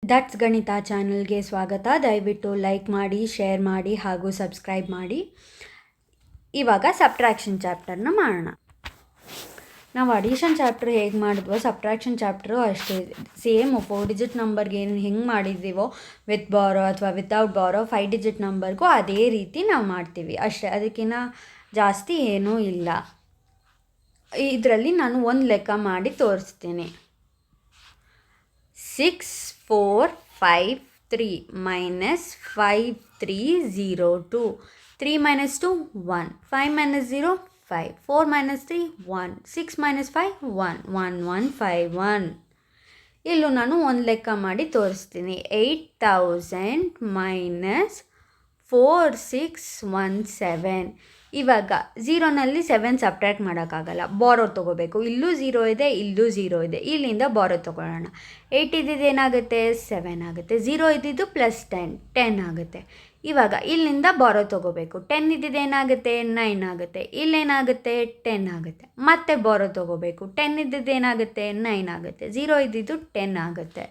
That's ಗಣಿತ ಚಾನಲ್ಗೆ ಸ್ವಾಗತ. ದಯವಿಟ್ಟು ಲೈಕ್ ಮಾಡಿ, ಶೇರ್ ಮಾಡಿ ಹಾಗೂ ಸಬ್ಸ್ಕ್ರೈಬ್ ಮಾಡಿ. ಇವಾಗ ಸಬ್ಟ್ರಾಕ್ಷನ್ ಚಾಪ್ಟರ್ನ ಮಾಡೋಣ. ನಾವು ಅಡಿಷನ್ ಚಾಪ್ಟರ್ ಹೇಗೆ ಮಾಡಿದ್ವೋ ಸಬ್ಟ್ರಾಕ್ಷನ್ ಚಾಪ್ಟರು ಅಷ್ಟೇ ಸೇಮ್. 4 ಡಿಜಿಟ್ ನಂಬರ್ಗೆ ಏನು ಹೆಂಗೆ ಮಾಡಿದ್ದೀವೋ ವಿತ್ ಬಾರೋ ಅಥವಾ ವಿತೌಟ್ ಬಾರೋ 5 ಡಿಜಿಟ್ ನಂಬರ್ಗೂ ಅದೇ ರೀತಿ ನಾವು ಮಾಡ್ತೀವಿ ಅಷ್ಟೇ. ಅದಕ್ಕಿಂತ ಜಾಸ್ತಿ ಏನೂ ಇಲ್ಲ. ಇದರಲ್ಲಿ ನಾನು ಒಂದು ಲೆಕ್ಕ ಮಾಡಿ ತೋರಿಸ್ತೀನಿ. 6 4 5 3 minus 5 3 0 2 3 minus 2 1 5 minus 0 5 4 minus 3 1 6 minus 5 1 1 1 5 1. ಇಲ್ಲೂ ನಾನು ಒಂದು ಲೆಕ್ಕ ಮಾಡಿ ತೋರಿಸ್ತೀನಿ. 8000 minus 4617. ಇವಾಗ 0ನಲ್ಲಿ 7 ಸಬ್ಟ್ರ್ಯಾಕ್ಟ್ ಮಾಡೋಕ್ಕಾಗಲ್ಲ, ಬಾರೋ ತೊಗೋಬೇಕು. ಇಲ್ಲೂ 0 ಇದೆ, ಇಲ್ಲೂ 0 ಇದೆ, ಇಲ್ಲಿಂದ ಬಾರೋ ತೊಗೊಳ್ಳೋಣ. 8 ಇದ್ದಿದ್ದು ಏನಾಗುತ್ತೆ? 7 ಆಗುತ್ತೆ. 0 ಇದ್ದಿದ್ದು ಪ್ಲಸ್ 10 ಆಗುತ್ತೆ. ಇವಾಗ ಇಲ್ಲಿಂದ ಬಾರೋ ತೊಗೋಬೇಕು. 10 ಇದ್ದಿದ್ದು ಏನಾಗುತ್ತೆ? 9 ಆಗುತ್ತೆ. ಇಲ್ಲೇನಾಗುತ್ತೆ? 10 ಆಗುತ್ತೆ. ಮತ್ತೆ ಬಾರೋ ತೊಗೋಬೇಕು. 10 ಇದ್ದಿದ್ದು ಏನಾಗುತ್ತೆ? 9 ಆಗುತ್ತೆ. 0 ಇದ್ದಿದ್ದು 10 ಆಗುತ್ತೆ.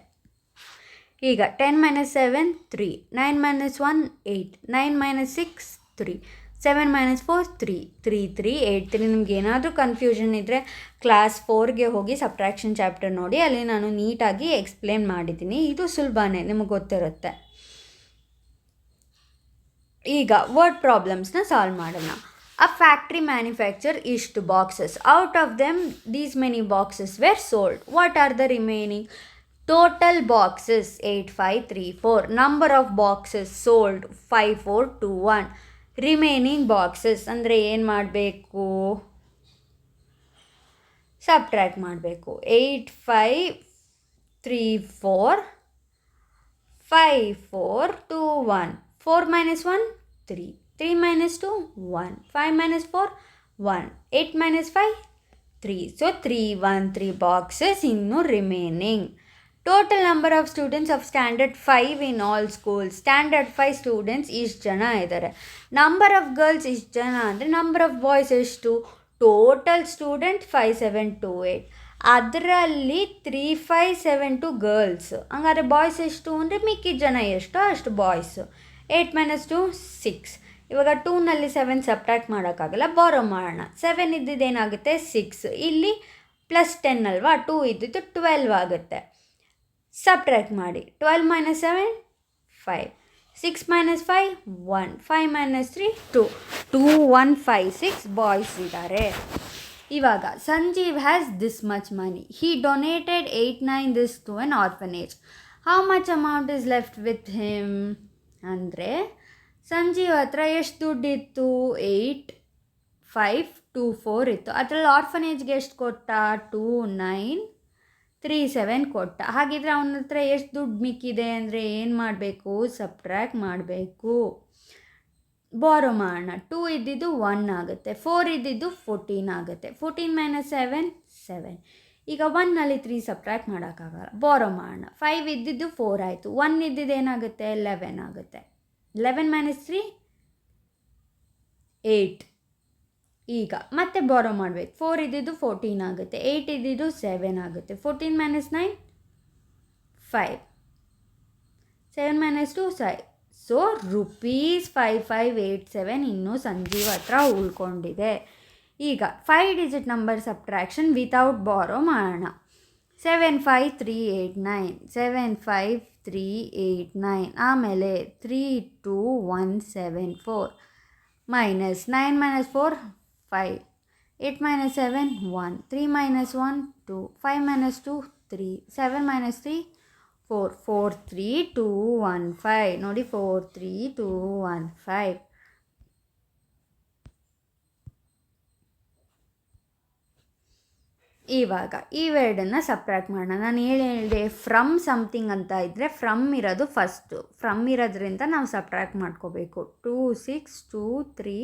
ಈಗ 10 minus 7 3 9 minus 1 8 9 minus 6 3 7 minus 4 3 3 3 8 3. ನಿಮ್ಗೆ ಏನಾದರೂ ಕನ್ಫ್ಯೂಷನ್ ಇದ್ದರೆ ಕ್ಲಾಸ್ 4ಗೆ ಹೋಗಿ ಸಬ್ಟ್ರಾಕ್ಷನ್ ಚಾಪ್ಟರ್ ನೋಡಿ, ಅಲ್ಲಿ ನಾನು ನೀಟಾಗಿ ಎಕ್ಸ್ಪ್ಲೇನ್ ಮಾಡಿದ್ದೀನಿ. ಇದು ಸುಲಭನೇ, ನಿಮಗೆ ಗೊತ್ತಿರುತ್ತೆ. ಈಗ ವರ್ಡ್ ಪ್ರಾಬ್ಲಮ್ಸ್ನ ಸಾಲ್ವ್ ಮಾಡೋಣ. ಅ ಫ್ಯಾಕ್ಟ್ರಿ ಮ್ಯಾನುಫ್ಯಾಕ್ಚರ್ ಇಷ್ಟು boxes. Out of them these many boxes were sold. What are the remaining? Total boxes 8534. Number of boxes sold 5421. Remaining boxes ಅಂದರೆ ಏನು ಮಾಡಬೇಕು? ಸಬ್ಟ್ರ್ಯಾಕ್ಟ್ ಮಾಡಬೇಕು. 8534 5421. 4 minus 1 3 3 minus 2 1 5 minus 4 1 8 minus 5 3. So 313 boxes ಇನ್ನು remaining. Total number of students of standard 5 in all schools. Standard 5 students ಇಷ್ಟು ಜನ ಇದ್ದಾರೆ. Number of girls ಇಷ್ಟು ಜನ ಅಂದರೆ ನಂಬರ್ ಆಫ್ ಬಾಯ್ಸ್ ಎಷ್ಟು? Total student 5728. ಅದರಲ್ಲಿ 3572 ಗರ್ಲ್ಸ್. ಹಂಗಾದ್ರೆ ಬಾಯ್ಸ್ ಎಷ್ಟು ಅಂದರೆ ಮಿಕ್ಕಿದ ಜನ ಎಷ್ಟೋ ಅಷ್ಟು ಬಾಯ್ಸು. 8 minus 2 6. ಇವಾಗ 2ನಲ್ಲಿ 7 ಸಬ್ಟ್ರ್ಯಾಕ್ಟ್ ಮಾಡೋಕ್ಕಾಗಲ್ಲ, ಬಾರೋ ಮಾಡೋಣ. 7 ಇದ್ದಿದ್ದು ಏನಾಗುತ್ತೆ? 6. ಇಲ್ಲಿ ಪ್ಲಸ್ 10 ಅಲ್ವಾ, 2 ಇದ್ದಿದ್ದು 12 ಆಗುತ್ತೆ. ಸಬ್ಟ್ರ್ಯಾಕ್ಟ್ ಮಾಡಿ. 12 minus 7 5 6 minus 5 1 5 minus 3 2 2 1 5 6 ಬಾಯ್ಸ್ ಇದ್ದಾರೆ. ಇವಾಗ Sanjeev has this much money. He donated 8 9 this to an orphanage. How much amount is left with him? ಅಂದರೆ ಸಂಜೀವ್ ಹತ್ರ ಎಷ್ಟು ದುಡ್ಡಿತ್ತು? 8524 ಇತ್ತು. ಅದರಲ್ಲಿ ಆರ್ಫನೇಜ್ಗೆ ಎಷ್ಟು ಕೊಟ್ಟ? 2937 ಕೊಟ್ಟ. ಹಾಗಿದ್ರೆ ಅವನ ಹತ್ರ ಎಷ್ಟು ದುಡ್ಡು ಮಿಕ್ಕಿದೆ ಅಂದರೆ ಏನು ಮಾಡಬೇಕು? ಸಬ್ಟ್ರ್ಯಾಕ್ಟ್ ಮಾಡಬೇಕು. ಬಾರೋ ಮಾಡೋಣ. 2 ಇದ್ದಿದ್ದು 1 ಆಗುತ್ತೆ. 4 ಇದ್ದಿದ್ದು 14 ಆಗುತ್ತೆ. 14 minus 7 7. ಈಗ 1ನಲ್ಲಿ 3 ಸಬ್ಟ್ರ್ಯಾಕ್ಟ್ ಮಾಡೋಕ್ಕಾಗಲ್ಲ, ಬಾರೋ ಮಾಡೋಣ. 5 ಇದ್ದಿದ್ದು 4 ಆಯಿತು. 1 ಇದ್ದಿದ್ದು ಏನಾಗುತ್ತೆ? 11 ಆಗುತ್ತೆ. 11 minus 3 8. ಈಗ ಮತ್ತೆ ಬಾರೋ ಮಾಡಬೇಕು. 4 ಇದ್ದಿದ್ದು 14 ಆಗುತ್ತೆ. 8 ಇದ್ದಿದ್ದು 7 ಆಗುತ್ತೆ. 14 minus 9 5. 7 minus 2 5. ಸೊ ₹5587 ಇನ್ನೂ ಸಂಜೀವ್ ಹತ್ರ ಉಳ್ಕೊಂಡಿದೆ. ಈಗ 5 ಡಿಜಿಟ್ ನಂಬರ್ ಸಬ್ಟ್ರಾಕ್ಷನ್ ವಿತೌಟ್ ಬಾರೋ ಮಾಡೋಣ. 75389 75389. ಆಮೇಲೆ 32174 minus 9 minus 4 5 8 minus 7 1 3 minus 1 2 5 minus 2 3 7 minus 3 4 43215. ನೋಡಿ 43215. ಇವಾಗ ಈ ವರ್ಡನ್ನು ಸಬ್ಟ್ರ್ಯಾಕ್ಟ್ ಮಾಡೋಣ. ನಾನು ಹೇಳಿದೆ ಫ್ರಮ್ ಸಮಥಿಂಗ್ ಅಂತ ಇದ್ದರೆ ಫ್ರಮ್ ಇರೋದು ಫಸ್ಟು. ಫ್ರಮ್ ಇರೋದ್ರಿಂದ ನಾವು ಸಬ್ಟ್ರ್ಯಾಕ್ಟ್ ಮಾಡ್ಕೋಬೇಕು. 2 6 2 3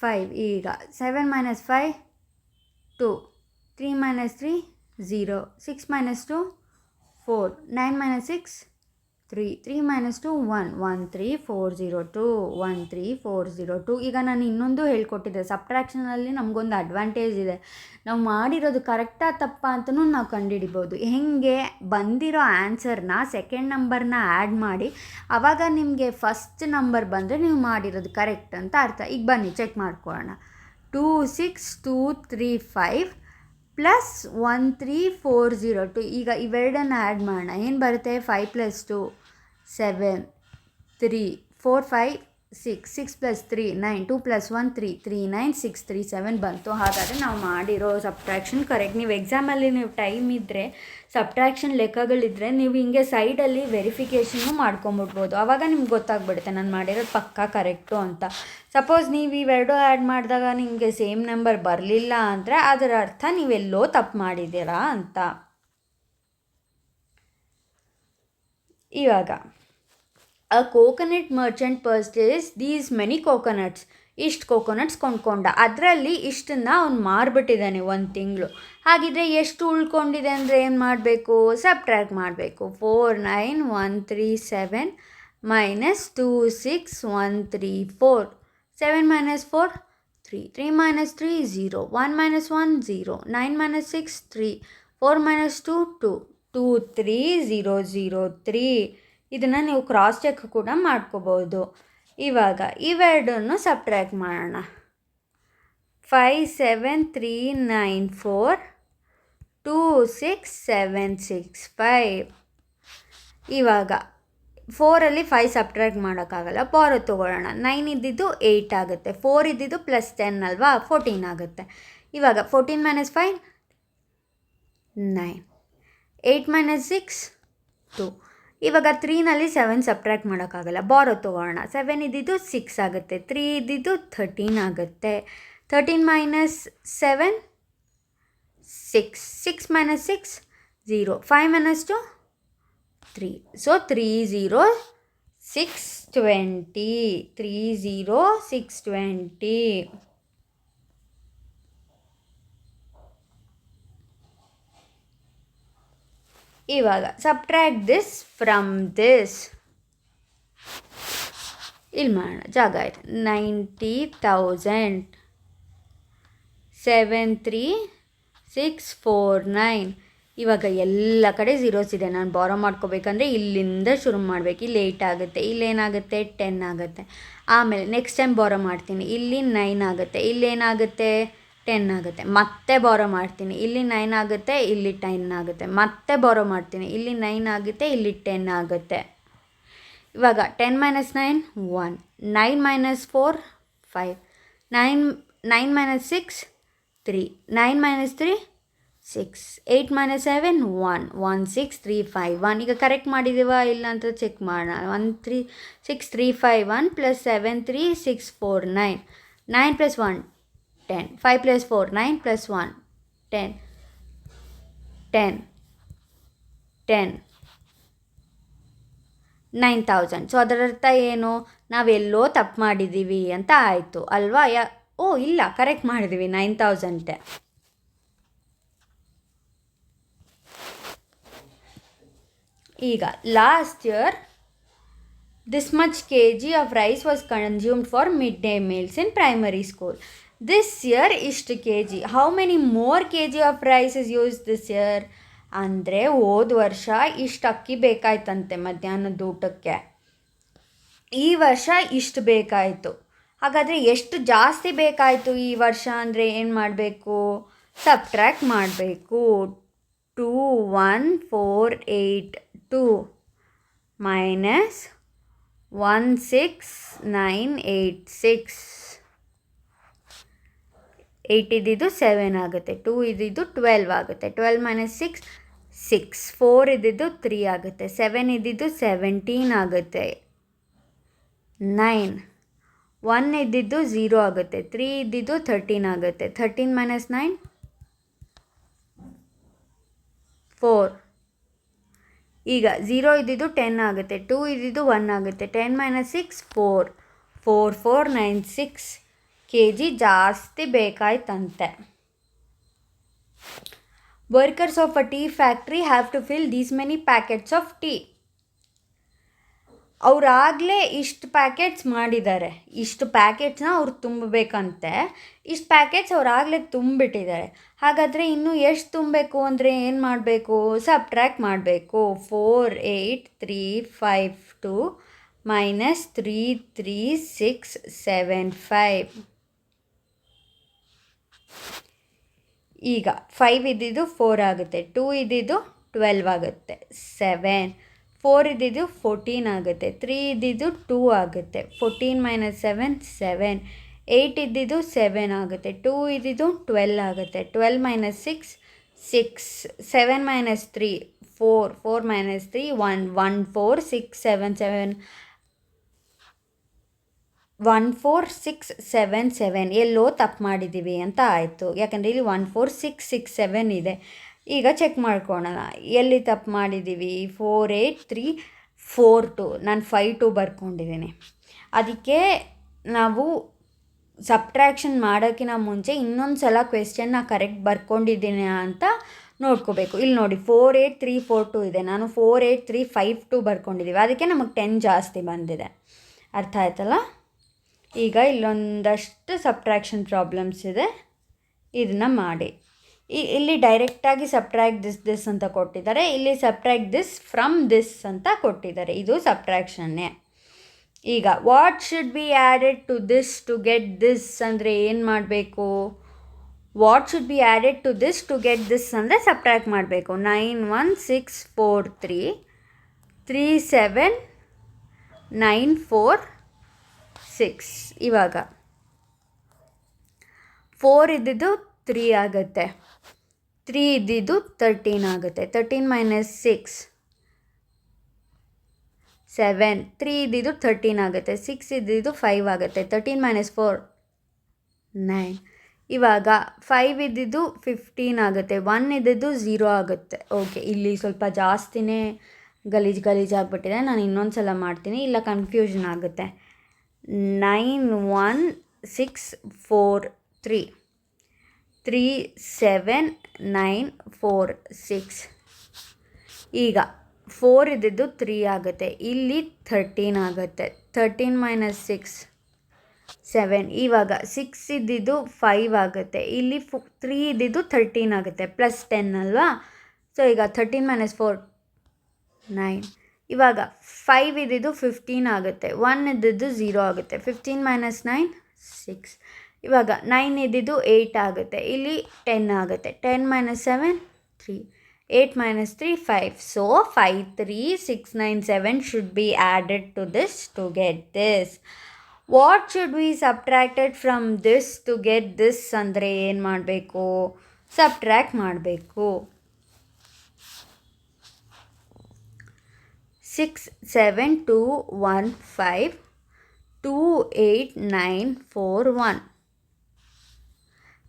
5. ಈಗ 7 minus 5 2 3 minus 3 0 6 minus 2 4 9 minus 6 3 minus 2 1 13402 13402. ಈಗ ನಾನು ಇನ್ನೊಂದು ಹೇಳ್ಕೊಟ್ಟಿದ್ದೆ, ಸಬ್ಟ್ರಾಕ್ಷನಲ್ಲಿ ನಮಗೊಂದು ಅಡ್ವಾಂಟೇಜ್ ಇದೆ, ನಾವು ಮಾಡಿರೋದು ಕರೆಕ್ಟಾ ತಪ್ಪಾ ಅಂತಲೂ ನಾವು ಕಂಡುಹಿಡಿಬೋದು. ಹೇಗೆ ಬಂದಿರೋ ಆನ್ಸರ್ನ ಸೆಕೆಂಡ್ ನಂಬರ್ನ ಆ್ಯಡ್ ಮಾಡಿ ಆವಾಗ ನಿಮಗೆ ಫಸ್ಟ್ ನಂಬರ್ ಬಂದರೆ ನೀವು ಮಾಡಿರೋದು ಕರೆಕ್ಟ್ ಅಂತ ಅರ್ಥ. ಈಗ ಬನ್ನಿ ಚೆಕ್ ಮಾಡ್ಕೊಳ್ಳೋಣ. 26235 ಪ್ಲಸ್ 13402. ಈಗ ಇವೆರಡನ್ನು ಆ್ಯಡ್ ಮಾಡೋಣ. ಏನು ಬರುತ್ತೆ? 5 + 2 7 3 4 5 6 6 + 3 9 2 + 1 3 3 9 6 3 7 ಬಂತು. ಹಾಗಾದರೆ ನಾವು ಮಾಡಿರೋ ಸಬ್ಟ್ರಾಕ್ಷನ್ ಕರೆಕ್ಟ್. ನೀವು ಎಕ್ಸಾಮಲ್ಲಿ ನೀವು ಟೈಮ್ ಇದ್ದರೆ ಸಬ್ಟ್ರಾಕ್ಷನ್ ಲೆಕ್ಕಗಳಿದ್ದರೆ ನೀವು ಹಿಂಗೆ ಸೈಡಲ್ಲಿ ವೆರಿಫಿಕೇಷನ್ನು ಮಾಡ್ಕೊಂಬಿಡ್ಬೋದು. ಆವಾಗ ನಿಮ್ಗೆ ಗೊತ್ತಾಗ್ಬಿಡುತ್ತೆ ನಾನು ಮಾಡಿರೋದು ಪಕ್ಕಾ ಕರೆಕ್ಟು ಅಂತ. ಸಪೋಸ್ ನೀವು ಇವೆರಡು ಆ್ಯಡ್ ಮಾಡಿದಾಗ ನಿಮಗೆ ಸೇಮ್ ನಂಬರ್ ಬರಲಿಲ್ಲ ಅಂದರೆ ಅದರ ಅರ್ಥ ನೀವೆಲ್ಲೋ ತಪ್ಪು ಮಾಡಿದ್ದೀರಾ ಅಂತ. ಇವಾಗ a coconut merchant purchase these many coconuts. ಇಷ್ಟು ಕೋಕೋನಟ್ಸ್ ಕೊಂಡ್ಕೊಂಡ, ಅದರಲ್ಲಿ ಇಷ್ಟನ್ನು ಅವ್ನು ಮಾರ್ಬಿಟ್ಟಿದ್ದಾನೆ 1 ತಿಂಗಳು. ಹಾಗಿದ್ರೆ ಎಷ್ಟು ಉಳ್ಕೊಂಡಿದೆ ಅಂದರೆ ಏನು ಮಾಡಬೇಕು? ಸಬ್ಟ್ರ್ಯಾಕ್ಟ್ ಮಾಡಬೇಕು. 49137 ಮೈನಸ್ 26134. 7 - 4 3 3 - 3 0 1 - 1 0 9 - 6 3 4 - 2 2 23003. ಇದನ್ನು ನೀವು ಕ್ರಾಸ್ ಚೆಕ್ ಕೂಡ ಮಾಡ್ಕೋಬೋದು. ಇವಾಗ ಇವೆರಡನ್ನು ಸಬ್ಟ್ರ್ಯಾಕ್ಟ್ ಮಾಡೋಣ. 57394 26765. ಇವಾಗ 4ಅಲ್ಲಿ 5 ಸಬ್ಟ್ರ್ಯಾಕ್ಟ್ ಮಾಡೋಕ್ಕಾಗಲ್ಲ, ಬಾರೋ ತೊಗೊಳ್ಳೋಣ. 9 ಇದ್ದಿದ್ದು 8 ಆಗುತ್ತೆ, 4 ಇದ್ದಿದ್ದು +10 ಅಲ್ವಾ, 14 ಆಗುತ್ತೆ. ಇವಾಗ 14 - 5 9 8 - 6 2. ಇವಾಗ 3ನಲ್ಲಿ 7 ಸಬ್ಟ್ರ್ಯಾಕ್ಟ್ ಮಾಡೋಕ್ಕಾಗಲ್ಲ, ಬಾರೋ ತೊಗೊಳ್ಳೋಣ. 7 ಇದ್ದಿದ್ದು 6 ಆಗುತ್ತೆ, 3 ಇದ್ದಿದ್ದು 13 ಆಗುತ್ತೆ. 13 - 7 6 6 - 6 0 5 - 2 3. ಸೊ 30620 30620. ಇವಾಗ ಸಬ್ಟ್ರ್ಯಾಕ್ಟ್ ದಿಸ್ ಫ್ರಮ್ ದಿಸ್. ಇಲ್ಲಿ ಮಾಡೋಣ, ಜಾಗ ಇದೆ. 90,000 73649. ಇವಾಗ ಎಲ್ಲ ಕಡೆ ಝೀರೋಸ್ ಇದೆ. ನಾನು ಬಾರೋ ಮಾಡ್ಕೋಬೇಕಂದ್ರೆ ಇಲ್ಲಿಂದ ಶುರು ಮಾಡಬೇಕು. ಇಲ್ಲಿ 8 ಆಗುತ್ತೆ, ಇಲ್ಲೇನಾಗುತ್ತೆ 10 ಆಗುತ್ತೆ. ಆಮೇಲೆ ನೆಕ್ಸ್ಟ್ ಟೈಮ್ ಬಾರೋ ಮಾಡ್ತೀನಿ, ಇಲ್ಲಿ 9 ಆಗುತ್ತೆ, ಇಲ್ಲೇನಾಗುತ್ತೆ 10 ಆಗುತ್ತೆ. ಮತ್ತೆ ಬಾರೋ ಮಾಡ್ತೀನಿ, ಇಲ್ಲಿ 9 ಆಗುತ್ತೆ, ಇಲ್ಲಿ 10 ಆಗುತ್ತೆ. ಮತ್ತೆ ಬಾರೋ ಮಾಡ್ತೀನಿ, ಇಲ್ಲಿ 9 ಆಗುತ್ತೆ, ಇಲ್ಲಿ 10 ಆಗುತ್ತೆ. ಇವಾಗ 10 - 9 1 9 - 4 5 9 - 6 3 9 - 3 6 8 - 7 1 16351. ಈಗ ಕರೆಕ್ಟ್ ಮಾಡಿದ್ದೀವಾ ಇಲ್ಲ ಅಂತ ಚೆಕ್ ಮಾಡೋಣ. 16351 + 73649 9 + 1 10 5 + 4 9 + 1 10 10 10 9000. ಸೊ ಅದರ ಅರ್ಥ ಏನು? ನಾವೆಲ್ಲೋ ತಪ್ಪು ಮಾಡಿದ್ದೀವಿ ಅಂತ ಆಯಿತು ಅಲ್ವಾ? ಇಲ್ಲ, ಕರೆಕ್ಟ್ ಮಾಡಿದ್ದೀವಿ 9000. ಈಗ last year this much kg of rice was consumed for midday meals in primary school. This year ಇಷ್ಟು kg. How many more kg of rice is used this year? ಅಂದರೆ ಹೋದ ವರ್ಷ ಇಷ್ಟು ಅಕ್ಕಿ ಬೇಕಾಯ್ತಂತೆ ಮಧ್ಯಾಹ್ನದ ಊಟಕ್ಕೆ, ಈ ವರ್ಷ ಇಷ್ಟು ಬೇಕಾಯಿತು. ಹಾಗಾದರೆ ಎಷ್ಟು ಜಾಸ್ತಿ ಬೇಕಾಯಿತು ಈ ವರ್ಷ ಅಂದರೆ ಏನು ಮಾಡಬೇಕು? ಸಬ್ಟ್ರ್ಯಾಕ್ಟ್ ಮಾಡಬೇಕು. 21482 ಮೈನಸ್ 16986. 8 ಇದ್ದಿದ್ದು 7 ಆಗುತ್ತೆ, 2 ಇದ್ದಿದ್ದು 12 ಆಗುತ್ತೆ, 12 - 6 6 4 ಇದ್ದಿದ್ದು 3 ಆಗುತ್ತೆ, 7 ಇದ್ದಿದ್ದು 17 ಆಗುತ್ತೆ, 9 1 ಇದ್ದಿದ್ದು 0 ಆಗುತ್ತೆ, 3 ಇದ್ದಿದ್ದು 13 ಆಗುತ್ತೆ, 13 - 9 4. ಈಗ 0 ಇದ್ದಿದ್ದು 10 ಆಗುತ್ತೆ, 2 ಇದ್ದಿದ್ದು 1 ಆಗುತ್ತೆ, 10 - 6 4 4496 kg ಜಾಸ್ತಿ ಬೇಕಾಯ್ತಂತೆ. Workers of a tea factory have to fill these many packets of tea. ಅವರಾಗಲೇ ಇಷ್ಟು ಪ್ಯಾಕೆಟ್ಸ್ ಮಾಡಿದ್ದಾರೆ, ಇಷ್ಟು ಪ್ಯಾಕೆಟ್ಸ್ನ ಅವ್ರು ತುಂಬಬೇಕಂತೆ, ಇಷ್ಟು ಪ್ಯಾಕೆಟ್ಸ್ ಅವರಾಗಲೇ ತುಂಬಿಟ್ಟಿದ್ದಾರೆ. ಹಾಗಾದರೆ ಇನ್ನೂ ಎಷ್ಟು ತುಂಬಬೇಕು ಅಂದರೆ ಏನು ಮಾಡಬೇಕು? ಸಬ್ಟ್ರ್ಯಾಕ್ಟ್ ಮಾಡಬೇಕು. 4 8 3 5 2 ಮೈನಸ್ 3 3 6 7 5. ಈಗ 5 ಇದ್ದಿದ್ದು 4 ಆಗುತ್ತೆ, 2 ಇದ್ದಿದ್ದು 12 ಆಗುತ್ತೆ, 7 4 ಇದ್ದಿದ್ದು 14 ಆಗುತ್ತೆ, 3 ಇದ್ದಿದ್ದು 2 ಆಗುತ್ತೆ, 14 ಮೈನಸ್ 7 7, 8 ಇದ್ದಿದ್ದು 7 ಆಗುತ್ತೆ, 2 ಇದ್ದಿದ್ದು 12 ಆಗುತ್ತೆ, 12 ಮೈನಸ್ 6 6, 7 ಮೈನಸ್ 3 4, 4 ಮೈನಸ್ 3 1, 1 4 6 7 7, 1 4 6 7 7 ಎಲ್ಲೋ ತಪ್ಪು ಮಾಡಿದ್ದೀವಿ ಅಂತ ಆಯಿತು. ಯಾಕಂದರೆ ಇಲ್ಲಿ 1 4 6 6 7 ಇದೆ. ಈಗ ಚೆಕ್ ಮಾಡ್ಕೊಳ್ಳೋಣ ಎಲ್ಲಿ ತಪ್ಪು ಮಾಡಿದ್ದೀವಿ. 4 8 3 4 2, ನಾನು 5 2 ಬರ್ಕೊಂಡಿದ್ದೀನಿ. ಅದಕ್ಕೆ ನಾವು ಸಬ್ಟ್ರ್ಯಾಕ್ಷನ್ ಮಾಡೋಕ್ಕಿಂತ ಮುಂಚೆ ಇನ್ನೊಂದು ಸಲ ಕ್ವೆಶ್ಚನ್ನ ಕರೆಕ್ಟ್ ಬರ್ಕೊಂಡಿದ್ದೀನಿ ಅಂತ ನೋಡ್ಕೋಬೇಕು. ಇಲ್ಲಿ ನೋಡಿ 4 8 3 4 2 ಇದೆ, ನಾನು 4 8 3 5 2 ಬರ್ಕೊಂಡಿದ್ದೀವಿ, ಅದಕ್ಕೆ ನಮಗೆ 10 ಜಾಸ್ತಿ ಬಂದಿದೆ. ಅರ್ಥ ಆಯ್ತಲ್ಲ? ಈಗ ಇಲ್ಲೊಂದಷ್ಟು ಸಬ್ಟ್ರ್ಯಾಕ್ಷನ್ ಪ್ರಾಬ್ಲಮ್ಸ್ ಇದೆ, ಇದನ್ನು ಮಾಡಿ. ಇಲ್ಲಿ ಡೈರೆಕ್ಟಾಗಿ ಸಬ್ಟ್ರ್ಯಾಕ್ಟ್ ದಿಸ್ ಅಂತ ಕೊಟ್ಟಿದ್ದಾರೆ, ಇಲ್ಲಿ ಸಬ್ಟ್ರ್ಯಾಕ್ಟ್ ದಿಸ್ ಫ್ರಮ್ ದಿಸ್ ಅಂತ ಕೊಟ್ಟಿದ್ದಾರೆ. ಇದು ಸಬ್ಟ್ರ್ಯಾಕ್ಷನ್ನೇ. ಈಗ what should be added to this to get this ಅಂದರೆ ಏನು ಮಾಡಬೇಕು? What should be added to this to get this ಅಂದರೆ ಸಬ್ಟ್ರ್ಯಾಕ್ಟ್ ಮಾಡಬೇಕು. 9 1 6 4 3 3 7 9 4 6. ಇವಾಗ 4 ಇದ್ದಿದ್ದು 3 ಆಗುತ್ತೆ, 3 ಇದ್ದಿದ್ದು 13 ಆಗುತ್ತೆ, 13 ಮೈನಸ್ 6 7, 3 ಇದ್ದಿದ್ದು 13 ಆಗುತ್ತೆ, 6 ಇದ್ದಿದ್ದು 5 ಆಗುತ್ತೆ, 13 ಮೈನಸ್ 4 9. ಇವಾಗ 5 ಇದ್ದಿದ್ದು 15 ಆಗುತ್ತೆ, 1 ಇದ್ದಿದ್ದು 0 ಆಗುತ್ತೆ. ಓಕೆ, ಇಲ್ಲಿ ಸ್ವಲ್ಪ ಜಾಸ್ತಿನೇ ಗಲೀಜಾಗ್ಬಿಟ್ಟಿದೆ, ನಾನು ಇನ್ನೊಂದು ಸಲ ಮಾಡ್ತೀನಿ, ಇಲ್ಲ ಕನ್ಫ್ಯೂಷನ್ ಆಗುತ್ತೆ. 9 1 6 4 3 3 7 9 4 6. ಈಗ 4 ಇದ್ದಿದ್ದು 3 ಆಗುತ್ತೆ, ಇಲ್ಲಿ 13 ಆಗುತ್ತೆ, 13 ಮೈನಸ್ 6 7. ಇವಾಗ 6 ಇದ್ದಿದ್ದು 5 ಆಗುತ್ತೆ, ಇಲ್ಲಿ 3 ಇದ್ದಿದ್ದು 13 ಆಗುತ್ತೆ, ಪ್ಲಸ್ 10 ಅಲ್ವಾ? ಸೊ ಈಗ 13 ಮೈನಸ್ 4 9. ಇವಾಗ 5 ಇದ್ದಿದ್ದು 15 ಆಗುತ್ತೆ, 1 ಇದ್ದಿದ್ದು 0 ಆಗುತ್ತೆ, 15 ಮೈನಸ್ 9 6. ಇವಾಗ 9 ಇದ್ದಿದ್ದು 8 ಆಗುತ್ತೆ, ಇಲ್ಲಿ 10 ಆಗುತ್ತೆ, 10 minus 7 3, 8 minus 3 5. So 5 3 6 9 7 should be added to this to get this. What should be subtracted from this to get this ಅಂದರೆ ಏನು ಮಾಡಬೇಕು? ಸಬ್ಟ್ರ್ಯಾಕ್ಟ್ ಮಾಡಬೇಕು. 6 7 2 1 5 2 8 9 4 1.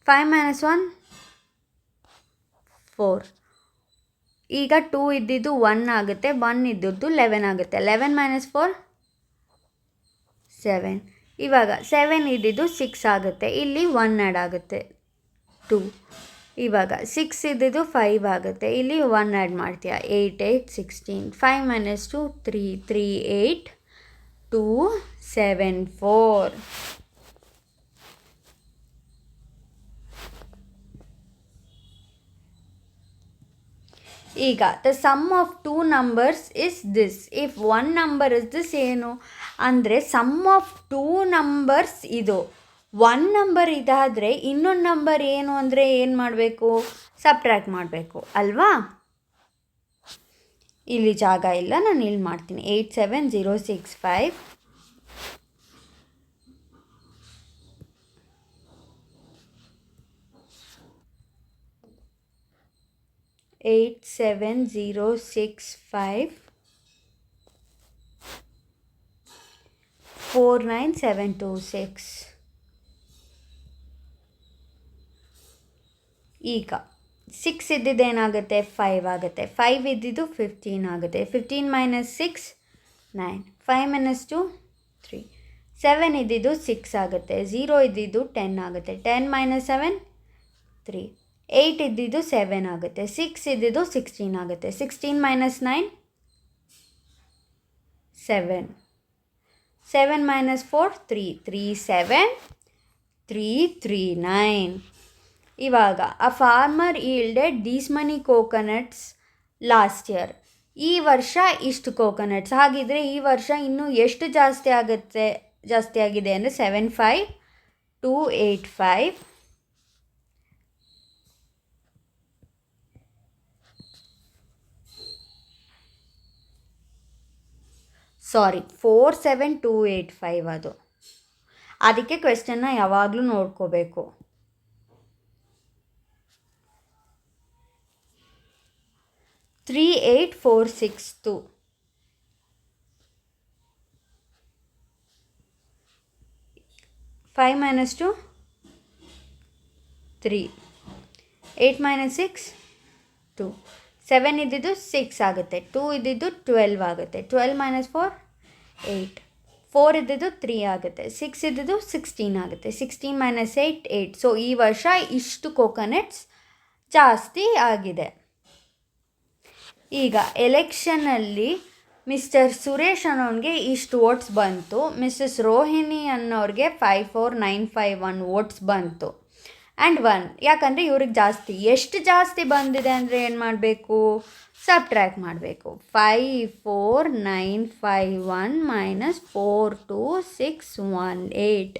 5 ಮೈನಸ್ 1 4. ಈಗ 2 ಇದ್ದಿದ್ದು 1 ಆಗುತ್ತೆ, 1 ಇದ್ದಿದ್ದು 11 ಆಗುತ್ತೆ, 11 ಮೈನಸ್ 4 7. ಇವಾಗ 7 ಇದ್ದಿದ್ದು 6 ಆಗುತ್ತೆ, ಇಲ್ಲಿ 1 ಆ್ಯಡ್ ಆಗುತ್ತೆ 2. ಇವಾಗ 6 ಇದ್ದಿದ್ದು 5 ಆಗುತ್ತೆ, ಇಲ್ಲಿ 1 ಆ್ಯಡ್ ಮಾಡ್ತೀಯ 8 8 16. 5 ಮೈನಸ್ 2 3 3 8 2 7 4. ಈಗ the sum of 2 numbers is this. If 1 number is this ಏನು ಅಂದರೆ ಸಮ್ ಆಫ್ 2 ನಂಬರ್ಸ್ ಇದು. 1 ನಂಬರ್ ಇದಾದರೆ ಇನ್ನೊಂದು ನಂಬರ್ ಏನು ಅಂದರೆ ಏನು ಮಾಡಬೇಕು? ಸಬ್ಟ್ರ್ಯಾಕ್ಟ್ ಮಾಡಬೇಕು ಅಲ್ವಾ? ಇಲ್ಲಿ ಜಾಗ ಇಲ್ಲ, ನಾನು ಇಲ್ಲಿ ಮಾಡ್ತೀನಿ. 8 7 0 6 5 8 7 0 6 5 4 9 7 2 6. ಈಗ 6 ಇದ್ದಿದ್ದು ಏನಾಗುತ್ತೆ? 5 ಆಗುತ್ತೆ, 5 ಇದ್ದಿದ್ದು 15 ಆಗುತ್ತೆ, 15 ಮೈನಸ್ 6 9, 5 ಮೈನಸ್ 2 3. 7 ಇದ್ದಿದ್ದು 6 ಆಗುತ್ತೆ, 0 ಇದ್ದಿದ್ದು 10 ಆಗುತ್ತೆ, 10 ಮೈನಸ್ 7 3. 8 ಇದ್ದಿದ್ದು 7 ಆಗುತ್ತೆ, 6 ಇದ್ದಿದ್ದು 16 ಆಗುತ್ತೆ, 16 ಮೈನಸ್ 9 7. 7 minus 4, 3. 3, 7. 3, 3, 9. ಇವಾಗ a farmer yielded these many coconuts last year. ಈ ವರ್ಷ ಇಷ್ಟು ಕೋಕೋನಟ್ಸ್. ಹಾಗಿದ್ರೆ ಈ ವರ್ಷ ಇನ್ನೂ ಎಷ್ಟು ಜಾಸ್ತಿ ಆಗಿದೆ ಅಂದರೆ 75285. ಸಾರಿ 47285 ಅದು. ಅದಕ್ಕೆ ಕ್ವೆಶ್ಚನ್ನ ಯಾವಾಗಲೂ ನೋಡ್ಕೋಬೇಕು. 38462. 5 minus 2, 3. 8 minus 6, 2. 7 ಇದ್ದಿದ್ದು 6 ಆಗುತ್ತೆ. 2 ಇದ್ದಿದ್ದು 12 ಆಗುತ್ತೆ. 12 minus 4, 8. 4 ಇದ್ದಿದ್ದು 3 ಆಗುತ್ತೆ. 6 ಇದ್ದಿದ್ದು 16 ಆಗುತ್ತೆ. 16 minus 8, 8. ಸೊ ಈ ವರ್ಷ ಇಷ್ಟು ಕೋಕೋನಟ್ಸ್ ಜಾಸ್ತಿ ಆಗಿದೆ. ಈಗ ಎಲೆಕ್ಷನಲ್ಲಿ ಮಿಸ್ಟರ್ ಸುರೇಶ್ ಅನ್ನೋನಿಗೆ ಇಷ್ಟು ವೋಟ್ಸ್ ಬಂತು. ಮಿಸ್ಸಸ್ ರೋಹಿಣಿ ಅನ್ನೋರಿಗೆ 54951 ವೋಟ್ಸ್ ಬಂತು. ಆ್ಯಂಡ್ 1 ಯಾಕಂದರೆ ಇವ್ರಿಗೆ ಜಾಸ್ತಿ. ಎಷ್ಟು ಜಾಸ್ತಿ ಬಂದಿದೆ ಅಂದರೆ ಏನು ಮಾಡಬೇಕು? ಸಬ್ಟ್ರ್ಯಾಕ್ಟ್ ಮಾಡಬೇಕು. 54951 ಮೈನಸ್ 42618.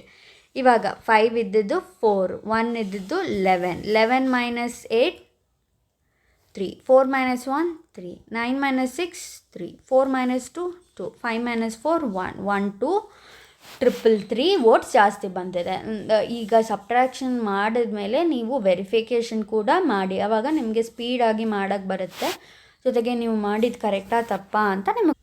ಇವಾಗ 5 ಇದ್ದಿದ್ದು 4, 1 ಇದ್ದಿದ್ದು 11. 11 minus 8, 3. 4 minus 1, 3. 9 minus 6, 3. 4 minus 2, 2. 5 minus 4, 1. 1, 2, 333 votes ಜಾಸ್ತಿ ಬಂದಿದೆ. ಈಗ ಸಬ್ಟ್ರಾಕ್ಷನ್ ಮಾಡಿದ್ಮೇಲೆ ನೀವು ವೆರಿಫಿಕೇಷನ್ ಕೂಡ ಮಾಡಿ. ಆವಾಗ ನಿಮಗೆ ಸ್ಪೀಡಾಗಿ ಮಾಡೋಕ್ಕೆ ಬರುತ್ತೆ. ಜೊತೆಗೆ ನೀವು ಮಾಡಿದ್ದು ಕರೆಕ್ಟಾ ತಪ್ಪಾ ಅಂತ ನಿಮಗೆ.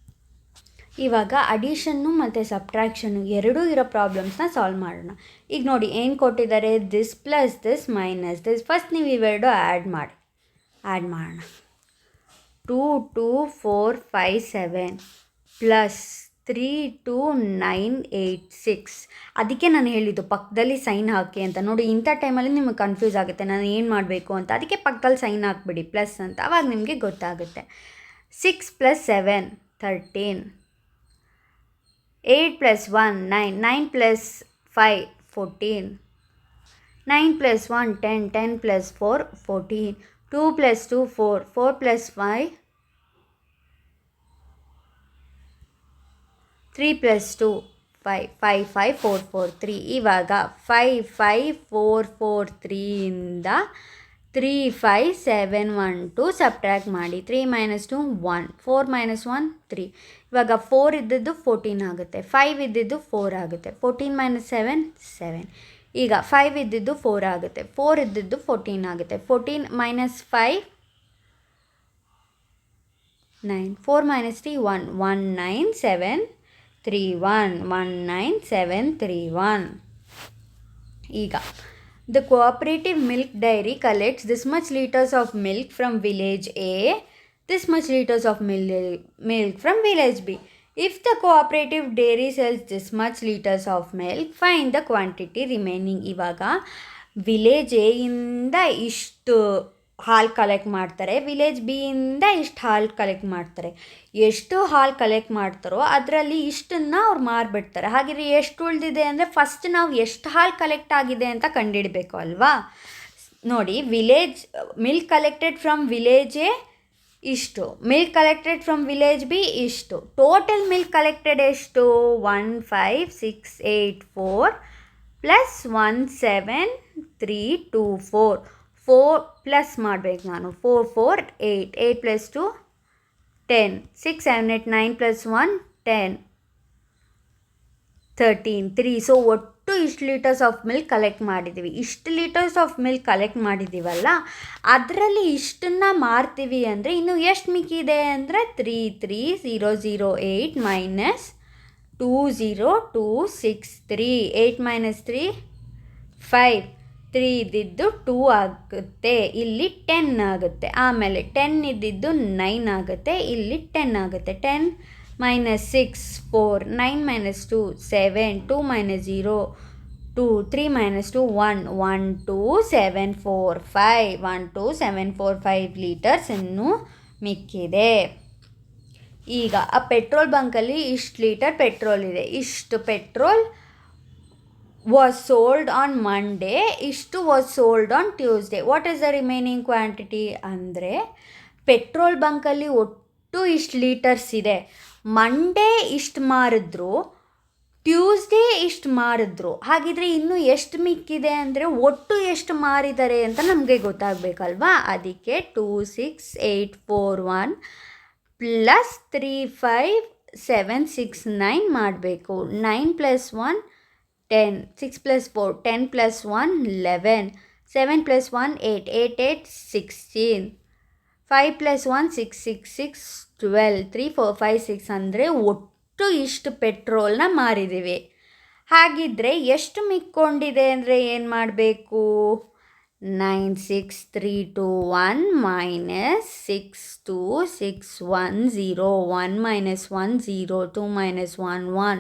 ಇವಾಗ ಅಡಿಷನ್ನು ಮತ್ತು ಸಬ್ಟ್ರಾಕ್ಷನ್ನು ಎರಡೂ ಇರೋ ಪ್ರಾಬ್ಲಮ್ಸ್ನ ಸಾಲ್ವ್ ಮಾಡೋಣ. ಈಗ ನೋಡಿ ಏನು ಕೊಟ್ಟಿದ್ದಾರೆ, this plus this minus this. First ನೀವು ಇವೆರಡು ಆ್ಯಡ್ ಮಾಡೋಣ. 2, 2, 4, 5, 7 ಪ್ಲಸ್ 3, 2, 9, 8, 6. ಅದಕ್ಕೆ ನಾನು ಹೇಳಿದ್ದು ಪಕ್ಕದಲ್ಲಿ ಸೈನ್ ಹಾಕಿ ಅಂತ. ನೋಡಿ ಇಂಥ ಟೈಮಲ್ಲಿ ನಿಮಗೆ ಕನ್ಫ್ಯೂಸ್ ಆಗುತ್ತೆ ನಾನು ಏನು ಮಾಡಬೇಕು ಅಂತ. ಅದಕ್ಕೆ ಪಕ್ಕದಲ್ಲಿ ಸೈನ್ ಹಾಕ್ಬಿಡಿ ಪ್ಲಸ್ ಅಂತ, ಆವಾಗ ನಿಮಗೆ ಗೊತ್ತಾಗುತ್ತೆ. 6 + 7 13. 8 + 1 9. 9 + 5 14. 9 + 1 10. 10 + 4 14. 2 + 2 4. 4 + 5 3 + 2 5. 5 5 4 4 3. ಇವಾಗ 5 5 4 4 3ಇಂದ 3 5 7 1 2 ಸಬ್ಟ್ರ್ಯಾಕ್ಟ್ ಮಾಡಿ. 3 - 2 1. 4 - 1 3. ಇವಾಗ 4 ಇದ್ದಿದ್ದು 14 ಆಗುತ್ತೆ. 5 ಇದ್ದಿದ್ದು 4 ಆಗುತ್ತೆ. 14 - 7 7. ಈಗ 5 ಇದ್ದಿದ್ದು 4 ಆಗುತ್ತೆ. 4 ಇದ್ದಿದ್ದು 14 ಆಗುತ್ತೆ. 14 - 5 9. 4 - 3 1. 1 9 7 3 1. 1 9 7 3 1. ಈಗ the cooperative milk dairy collects this much liters of milk from village A, this much liters of milk from village B. If the cooperative dairy sells this much liters of milk, find the quantity remaining. ಇವಾಗ village A ಇಂದ ಇಷ್ಟು ಹಾಲು collect ಮಾಡ್ತಾರೆ, village B ಇಂದ ಇಷ್ಟು ಹಾಲು collect ಮಾಡ್ತಾರೆ. ಎಷ್ಟು ಹಾಲು ಕಲೆಕ್ಟ್ ಮಾಡ್ತಾರೋ ಅದರಲ್ಲಿ ಇಷ್ಟನ್ನು ಅವ್ರು ಮಾರಿಬಿಡ್ತಾರೆ. ಹಾಗಿದ್ರೆ ಎಷ್ಟು ಉಳಿದಿದೆ ಅಂದರೆ ಫಸ್ಟ್ ನಾವು ಎಷ್ಟು ಹಾಲು ಕಲೆಕ್ಟ್ ಆಗಿದೆ ಅಂತ ಕಂಡುಹಿಡಬೇಕು ಅಲ್ವಾ. ನೋಡಿ, milk collected from village A ಇಷ್ಟು, milk collected from village B ಇಷ್ಟು. ಟೋಟಲ್ ಮಿಲ್ಕ್ ಕಲೆಕ್ಟೆಡ್ ಎಷ್ಟು? 1 5 6 8 4 ಪ್ಲಸ್ 1 7 3 2 4. 4 ಪ್ಲಸ್ ಮಾಡಬೇಕು ನಾನು. 4 4 8. 8 + 2 10. 6 7 8 9 + 1 10 13 3. ಸೊ ಒಟ್ಟು ಇಷ್ಟು ಲೀಟರ್ಸ್ ಆಫ್ ಮಿಲ್ಕ್ ಕಲೆಕ್ಟ್ ಮಾಡಿದ್ದೀವಿ. ಇಷ್ಟು ಲೀಟರ್ಸ್ ಆಫ್ ಮಿಲ್ಕ್ ಕಲೆಕ್ಟ್ ಮಾಡಿದ್ದೀವಲ್ಲ, ಅದರಲ್ಲಿ ಇಷ್ಟನ್ನು ಮಾರ್ತೀವಿ ಅಂದರೆ ಇನ್ನು ಎಷ್ಟು ಮಿಕ್ಕಿದೆ ಅಂದರೆ 33008 ಮೈನಸ್ 20263. 8 - 3 5. 3 ಇದ್ದಿದ್ದು 2 ಆಗುತ್ತೆ, ಇಲ್ಲಿ 10 ಆಗುತ್ತೆ. ಆಮೇಲೆ 10 ಇದ್ದಿದ್ದು 9 ಆಗುತ್ತೆ, ಇಲ್ಲಿ 10 ಆಗುತ್ತೆ. 10 - 6 4. 9 - 2 7. 2 - 0 2. 3 - 2 1. 1 2 7 4 5. 1 2 7 4 5 ಲೀಟರ್ಸ್ ಇನ್ನೂ ಮಿಕ್ಕಿದೆ. ಈಗ ಆ ಪೆಟ್ರೋಲ್ ಬಂಕಲ್ಲಿ ಇಷ್ಟು ಲೀಟರ್ ಪೆಟ್ರೋಲ್ ಇದೆ, ಇಷ್ಟು petrol was sold on Monday, ಇಷ್ಟು was sold on Tuesday. What is the remaining quantity ಅಂದರೆ ಪೆಟ್ರೋಲ್ ಬಂಕಲ್ಲಿ ಒಟ್ಟು ಇಷ್ಟು ಲೀಟರ್ಸ್ ಇದೆ, ಮಂಡೇ ಇಷ್ಟು ಮಾರಿದ್ರು, ಟ್ಯೂಸ್ಡೇ ಇಷ್ಟು ಮಾರಿದ್ರು. ಹಾಗಿದ್ರೆ ಇನ್ನೂ ಎಷ್ಟು ಮಿಕ್ಕಿದೆ ಅಂದರೆ ಒಟ್ಟು ಎಷ್ಟು ಮಾರಿದ್ದಾರೆ ಅಂತ ನಮಗೆ ಗೊತ್ತಾಗಬೇಕಲ್ವಾ. ಅದಕ್ಕೆ 26841 ಪ್ಲಸ್ 35769 ಮಾಡಬೇಕು. 9 + 1 10, 6 + 4 10 + 1 11, 7 + 1 8, 8 8 16, 5 + 1 6 6 6 12, 3 4 5 6 ಅಂದರೆ ಒಟ್ಟು ಇಷ್ಟು ಪೆಟ್ರೋಲ್ನ ಮಾರಿದ್ದೀವಿ. ಹಾಗಿದ್ರೆ ಎಷ್ಟು ಮಿಕ್ಕೊಂಡಿದೆ ಅಂದರೆ ಏನು ಮಾಡಬೇಕು? 96321 ಮೈನಸ್ 6261 1 ಮೈನಸ್ 1 0 2 ಮೈನಸ್ 1 1,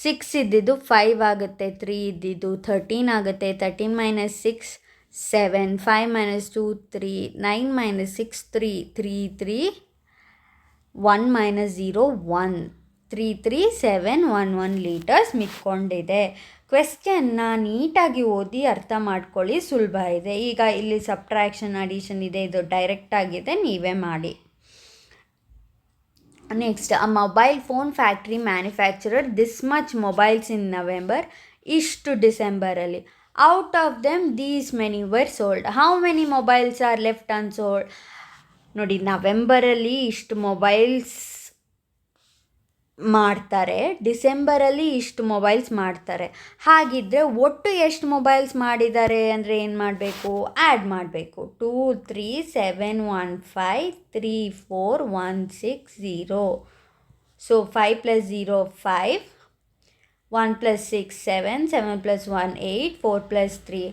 6 ಇದ್ದಿದ್ದು 5 ಆಗುತ್ತೆ, 3 ಇದ್ದಿದ್ದು 13 ಆಗುತ್ತೆ, 13 minus 6 7, 5 minus 2 3, 9 minus 6 3, 3 3 1 minus 0 1, 33711 litres ಮಿಕ್ಕೊಂಡಿದೆ. ಕ್ವೆಶ್ಚನ್ನ ನೀಟಾಗಿ ಓದಿ ಅರ್ಥ ಮಾಡ್ಕೊಳ್ಳಿ, ಸುಲಭ ಇದೆ. ಈಗ ಇಲ್ಲಿ ಸಬ್ಟ್ರಾಕ್ಷನ್ ಅಡಿಷನ್ ಇದೆ, ಇದು ಡೈರೆಕ್ಟ್ ಆಗಿದೆ, ನೀವೇ ಮಾಡಿ. Next, a mobile phone factory manufacturer this much mobiles in November, ಇಷ್ಟು ಡಿಸೆಂಬರಲ್ಲಿ. Out of them these many were sold. How many mobiles are left unsold? ನೋಡಿ, ನವೆಂಬರಲ್ಲಿ ಇಷ್ಟು ಮೊಬೈಲ್ಸ್ ಮಾಡ್ತಾರೆ, ಡಿಸೆಂಬರಲ್ಲಿ ಇಷ್ಟು ಮೊಬೈಲ್ಸ್ ಮಾಡ್ತಾರೆ. ಹಾಗಿದ್ದರೆ ಒಟ್ಟು ಎಷ್ಟು ಮೊಬೈಲ್ಸ್ ಮಾಡಿದ್ದಾರೆ ಅಂದರೆ ಏನು ಮಾಡಬೇಕು? ಆ್ಯಡ್ ಮಾಡಬೇಕು. 2 3 7 1 5 3 4 1 6 0. ಸೊ 5 + 0 5, 1 + 6 7, 7 + 1 8, 4 + 3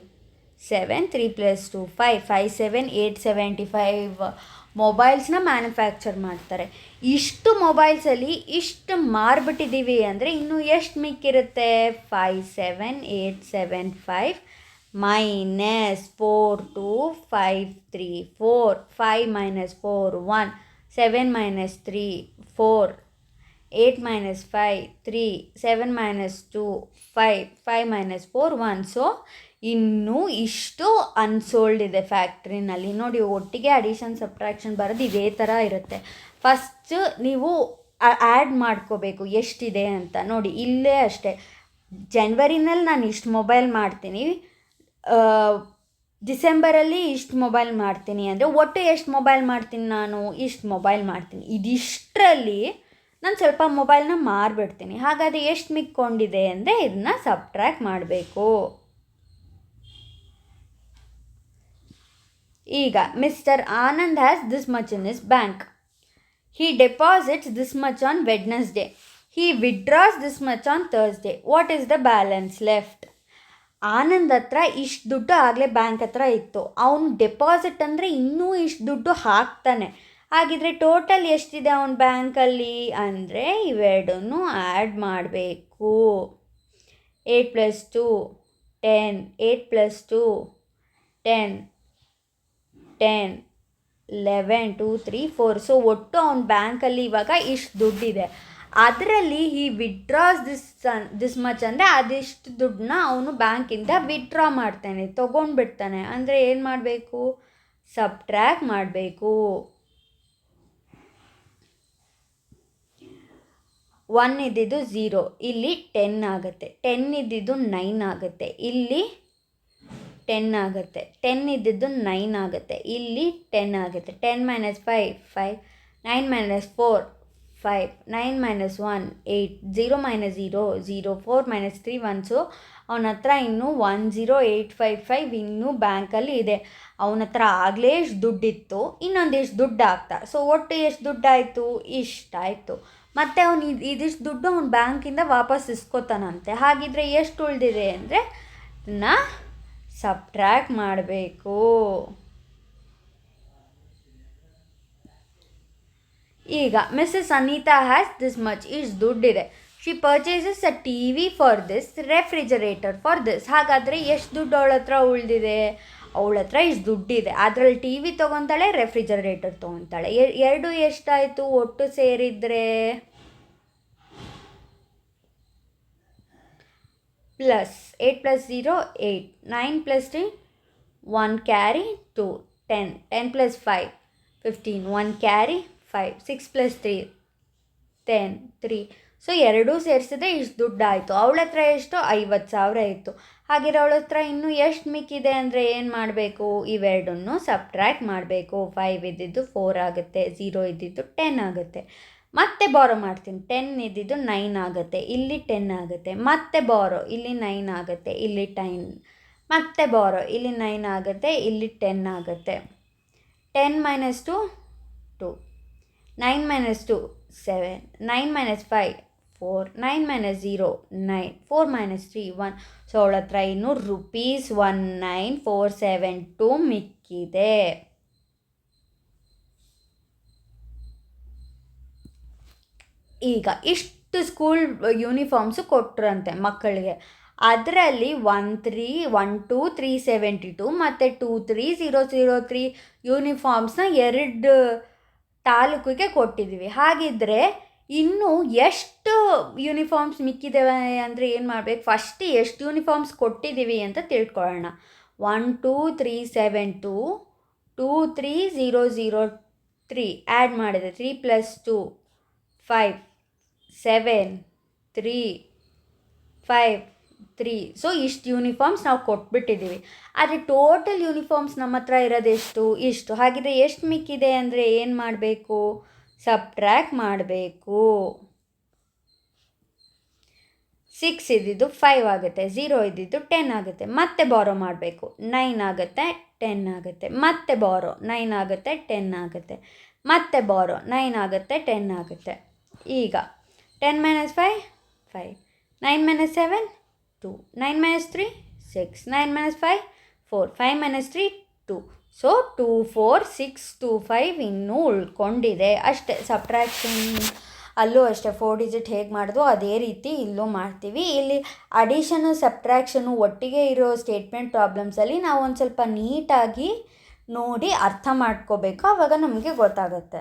7, 3 + 2 5, 5 7 875 ಮೊಬೈಲ್ಸ್ನ ಮ್ಯಾನುಫ್ಯಾಕ್ಚರ್ ಮಾಡ್ತಾರೆ. ಇಷ್ಟು ಮೊಬೈಲ್ಸಲ್ಲಿ ಇಷ್ಟು ಮಾರ್ಬಿಟ್ಟಿದ್ದೀವಿ ಅಂದರೆ ಇನ್ನೂ ಎಷ್ಟು ಮಿಕ್ಕಿರುತ್ತೆ? 57875 minus 4253 5 minus 4 1, 7 minus 3 4, 8 minus 5 3, 7 minus 2 5, 5 minus 4 1. So ಇನ್ನೂ ಇಷ್ಟು ಅನ್ಸೋಲ್ಡ್ ಇದೆ ಫ್ಯಾಕ್ಟ್ರಿನಲ್ಲಿ. ನೋಡಿ, ಒಟ್ಟಿಗೆ ಅಡಿಷನ್ ಸಬ್ಟ್ರಾಕ್ಷನ್ ಬರೋದು ಇದೇ ಥರ ಇರುತ್ತೆ. ಫಸ್ಟ್ ನೀವು ಆ್ಯಡ್ ಮಾಡ್ಕೋಬೇಕು ಎಷ್ಟಿದೆ ಅಂತ. ನೋಡಿ, ಇಲ್ಲೇ ಅಷ್ಟೇ, ಜನ್ವರಿನಲ್ಲಿ ನಾನು ಇಷ್ಟು ಮೊಬೈಲ್ ಮಾಡ್ತೀನಿ, ಡಿಸೆಂಬರಲ್ಲಿ ಇಷ್ಟು ಮೊಬೈಲ್ ಮಾಡ್ತೀನಿ ಅಂದರೆ ಒಟ್ಟು ಎಷ್ಟು ಮೊಬೈಲ್ ಮಾಡ್ತೀನಿ ನಾನು? ಇಷ್ಟು ಮೊಬೈಲ್ ಮಾಡ್ತೀನಿ. ಇದಿಷ್ಟರಲ್ಲಿ ನಾನು ಸ್ವಲ್ಪ ಮೊಬೈಲ್ನ ಮಾರಿಬಿಡ್ತೀನಿ. ಹಾಗಾದರೆ ಎಷ್ಟು ಮಿಕ್ಕೊಂಡಿದೆ ಅಂದರೆ ಇದನ್ನ ಸಬ್ಟ್ರ್ಯಾಕ್ಟ್ ಮಾಡಬೇಕು. ಈಗ mister Anand has this much in his bank. He deposits this much on Wednesday. He withdraws this much on Thursday. What is the balance left? Anand ಹತ್ರ ಇಷ್ಟು ದುಡ್ಡು ಆಗಲೇ ಬ್ಯಾಂಕ್ ಹತ್ರ ಇತ್ತು, ಅವನು ಡೆಪಾಸಿಟ್ ಅಂದರೆ ಇನ್ನೂ ಇಷ್ಟು ದುಡ್ಡು ಹಾಕ್ತಾನೆ. ಹಾಗಿದ್ರೆ ಟೋಟಲ್ ಎಷ್ಟಿದೆ ಅವನ ಬ್ಯಾಂಕಲ್ಲಿ ಅಂದರೆ ಇವೆರಡನ್ನು ಆ್ಯಡ್ ಮಾಡಬೇಕು. 8 + 2 10, 8 + 2 10, 10 11 2 3 4. ಸೊ ಒಟ್ಟು ಅವನ ಬ್ಯಾಂಕಲ್ಲಿ ಇವಾಗ ಇಷ್ಟು ದುಡ್ಡಿದೆ. ಅದರಲ್ಲಿ ಈ ವಿಡ್ರಾಸ್ ದಿಸ್ ಮಚ್ ಅಂದರೆ ಅದಿಷ್ಟು ದುಡ್ಡನ್ನ ಅವನು ಬ್ಯಾಂಕಿಂದ ವಿಡ್ರಾ ಮಾಡ್ತಾನೆ, ತೊಗೊಂಡ್ಬಿಡ್ತಾನೆ. ಅಂದರೆ ಏನು ಮಾಡಬೇಕು? ಸಬ್ಟ್ರ್ಯಾಕ್ಟ್ ಮಾಡಬೇಕು. 1 ಇದ್ದಿದ್ದು 0, ಇಲ್ಲಿ 10 ಆಗುತ್ತೆ. 10 ಇದ್ದಿದ್ದು 9 ಆಗುತ್ತೆ, ಇಲ್ಲಿ 10 ಆಗುತ್ತೆ. 10 ಇದ್ದಿದ್ದು 9 ಆಗುತ್ತೆ, ಇಲ್ಲಿ 10 ಆಗುತ್ತೆ. 10 - 5 5, 9 - 4 5, 9 - 1 8, 0 - 0 0, 4 - 3 1. ಸೊ ಅವನ ಹತ್ರ ಇನ್ನೂ 10855 ಇನ್ನೂ ಬ್ಯಾಂಕಲ್ಲಿ ಇದೆ. ಅವನ ಹತ್ರ ಆಗಲೇ ಎಷ್ಟು ದುಡ್ಡಿತ್ತು, ಇನ್ನೊಂದಿಷ್ಟು ದುಡ್ಡು ಆಗ್ತಾ. ಸೊ ಒಟ್ಟು ಎಷ್ಟು ದುಡ್ಡಾಯಿತು? ಇಷ್ಟಾಯಿತು. ಮತ್ತು ಅವನು ಇದಿಷ್ಟು ದುಡ್ಡು ಅವನ ಬ್ಯಾಂಕಿಂದ ವಾಪಸ್ ಇಸ್ಕೊತಾನಂತೆ. ಹಾಗಿದ್ರೆ ಎಷ್ಟು ಉಳಿದಿದೆ ಅಂದರೆ ಇದನ್ನ ಸಬ್ಟ್ರ್ಯಾಕ್ಟ್ ಮಾಡಬೇಕು. ಈಗ Mrs Anita has this much, ಇಷ್ಟು ದುಡ್ಡಿದೆ. She purchases a TV for this, refrigerator for this. ಹಾಗಾದರೆ ಎಷ್ಟು ದುಡ್ಡು ಅವಳ ಹತ್ರ ಉಳಿದಿದೆ? ಅವಳ ಹತ್ರ ಇಷ್ಟು ದುಡ್ಡಿದೆ, ಅದರಲ್ಲಿ ಟಿ ವಿ ತೊಗೊತಾಳೆ, ರೆಫ್ರಿಜರೇಟರ್ ತೊಗೊತಾಳೆ. ಎರಡು ಎಷ್ಟಾಯಿತು ಒಟ್ಟು ಸೇರಿದರೆ? Plus 8 + 0 8, 9 + 3 1 carry 2, 10, 10 + 5 15, 1 carry 5, 6 + 3 10, 3. ಸೊ ಎರಡೂ ಸೇರಿಸಿದ್ರೆ ಇಷ್ಟು ದುಡ್ಡು ಆಯಿತು. ಅವಳ ಹತ್ರ ಎಷ್ಟು? 50,000 ಇತ್ತು. ಹಾಗಿರೋ ಅವಳ ಹತ್ರ ಇನ್ನೂ ಎಷ್ಟು ಮಿಕ್ಕಿದೆ ಅಂದರೆ ಏನು ಮಾಡಬೇಕು? ಇವೆರಡನ್ನು ಸಬ್ಟ್ರ್ಯಾಕ್ಟ್ ಮಾಡಬೇಕು. 5 ಇದ್ದಿದ್ದು 4 ಆಗುತ್ತೆ, 0 ಇದ್ದಿದ್ದು 10 ಆಗುತ್ತೆ. ಮತ್ತೆ ಬಾರೋ ಮಾಡ್ತೀನಿ. 10 ಇದ್ದಿದ್ದು 9 ಆಗುತ್ತೆ, ಇಲ್ಲಿ 10 ಆಗುತ್ತೆ. ಮತ್ತೆ ಬಾರೋ, ಇಲ್ಲಿ 9 ಆಗುತ್ತೆ, ಇಲ್ಲಿ 10. ಮತ್ತೆ ಬಾರೋ, ಇಲ್ಲಿ 9 ಆಗುತ್ತೆ, ಇಲ್ಲಿ 10 ಆಗುತ್ತೆ. 10 - 2 2, 9 - 2 7, 9 - 5 4, 9 - 0 9, 4 - 3 1. ಸೊ ಅವಳ ಹತ್ರ ಇನ್ನು ರೂಪೀಸ್ 19,472 ಮಿಕ್ಕಿದೆ. ಈಗ ಇಷ್ಟು ಸ್ಕೂಲ್ ಯೂನಿಫಾರ್ಮ್ಸು ಕೊಟ್ಟರಂತೆ ಮಕ್ಕಳಿಗೆ. ಅದರಲ್ಲಿ 1,2,372 ಮತ್ತು 2,3,003 ಯೂನಿಫಾರ್ಮ್ಸ್ನ 2 ತಾಲೂಕಿಗೆ ಕೊಟ್ಟಿದ್ದೀವಿ. ಹಾಗಿದ್ದರೆ ಇನ್ನೂ ಎಷ್ಟು ಯೂನಿಫಾರ್ಮ್ಸ್ ಮಿಕ್ಕಿದ್ದೇವೆ ಅಂದರೆ ಏನು ಮಾಡಬೇಕು? ಫಸ್ಟ್ ಎಷ್ಟು ಯೂನಿಫಾರ್ಮ್ಸ್ ಕೊಟ್ಟಿದ್ದೀವಿ ಅಂತ ತಿಳ್ಕೊಳ್ಳೋಣ. 1,2,372 2,3,003 ಆ್ಯಡ್ ಮಾಡಿದೆ. 3 + 2 5 7 3 5 3. ಸೊ ಇಷ್ಟು ಯೂನಿಫಾರ್ಮ್ಸ್ ನಾವು ಕೊಟ್ಬಿಟ್ಟಿದ್ದೀವಿ. ಆದರೆ ಟೋಟಲ್ ಯೂನಿಫಾರ್ಮ್ಸ್ ನಮ್ಮ ಹತ್ರ ಇರೋದೆಷ್ಟು? ಇಷ್ಟು. ಹಾಗಿದ್ರೆ ಎಷ್ಟು ಮಿಕ್ಕಿದೆ ಅಂದರೆ ಏನು ಮಾಡಬೇಕು? ಸಬ್ಟ್ರ್ಯಾಕ್ಟ್ ಮಾಡಬೇಕು. 6 ಇದ್ದಿದ್ದು 5 ಆಗುತ್ತೆ, 0 ಇದ್ದಿದ್ದು 10 ಆಗುತ್ತೆ. ಮತ್ತೆ ಬಾರೋ ಮಾಡಬೇಕು. 9 ಆಗುತ್ತೆ, 10 ಆಗುತ್ತೆ. ಮತ್ತೆ ಬಾರೋ 9 ಆಗುತ್ತೆ, 10 ಆಗುತ್ತೆ. ಮತ್ತೆ ಬಾರೋ 9 ಆಗುತ್ತೆ, 10 ಆಗುತ್ತೆ. ಈಗ 10 - 5 5, 9 - 7 2, 9 - 3 6, 9 - 5 4, 5 - 3 2. ಸೊ 2 4 6 2 5 ಇನ್ನೂ ಉಳ್ಕೊಂಡಿದೆ. ಅಷ್ಟೇ. ಸಬ್ಟ್ರಾಕ್ಷನ್ ಅಲ್ಲೂ ಅಷ್ಟೇ 4 ಡಿಜಿಟ್ ಹೇಗೆ ಮಾಡಿದ್ವೋ ಅದೇ ರೀತಿ ಇಲ್ಲೂ ಮಾಡ್ತೀವಿ. ಇಲ್ಲಿ ಅಡಿಷನು ಸಬ್ಟ್ರಾಕ್ಷನು ಒಟ್ಟಿಗೆ ಇರೋ ಸ್ಟೇಟ್ಮೆಂಟ್ ಪ್ರಾಬ್ಲಮ್ಸಲ್ಲಿ ನಾವು ಒಂದು ಸ್ವಲ್ಪ ನೀಟಾಗಿ ನೋಡಿ ಅರ್ಥ ಮಾಡ್ಕೋಬೇಕು, ಆವಾಗ ನಮಗೆ ಗೊತ್ತಾಗುತ್ತೆ.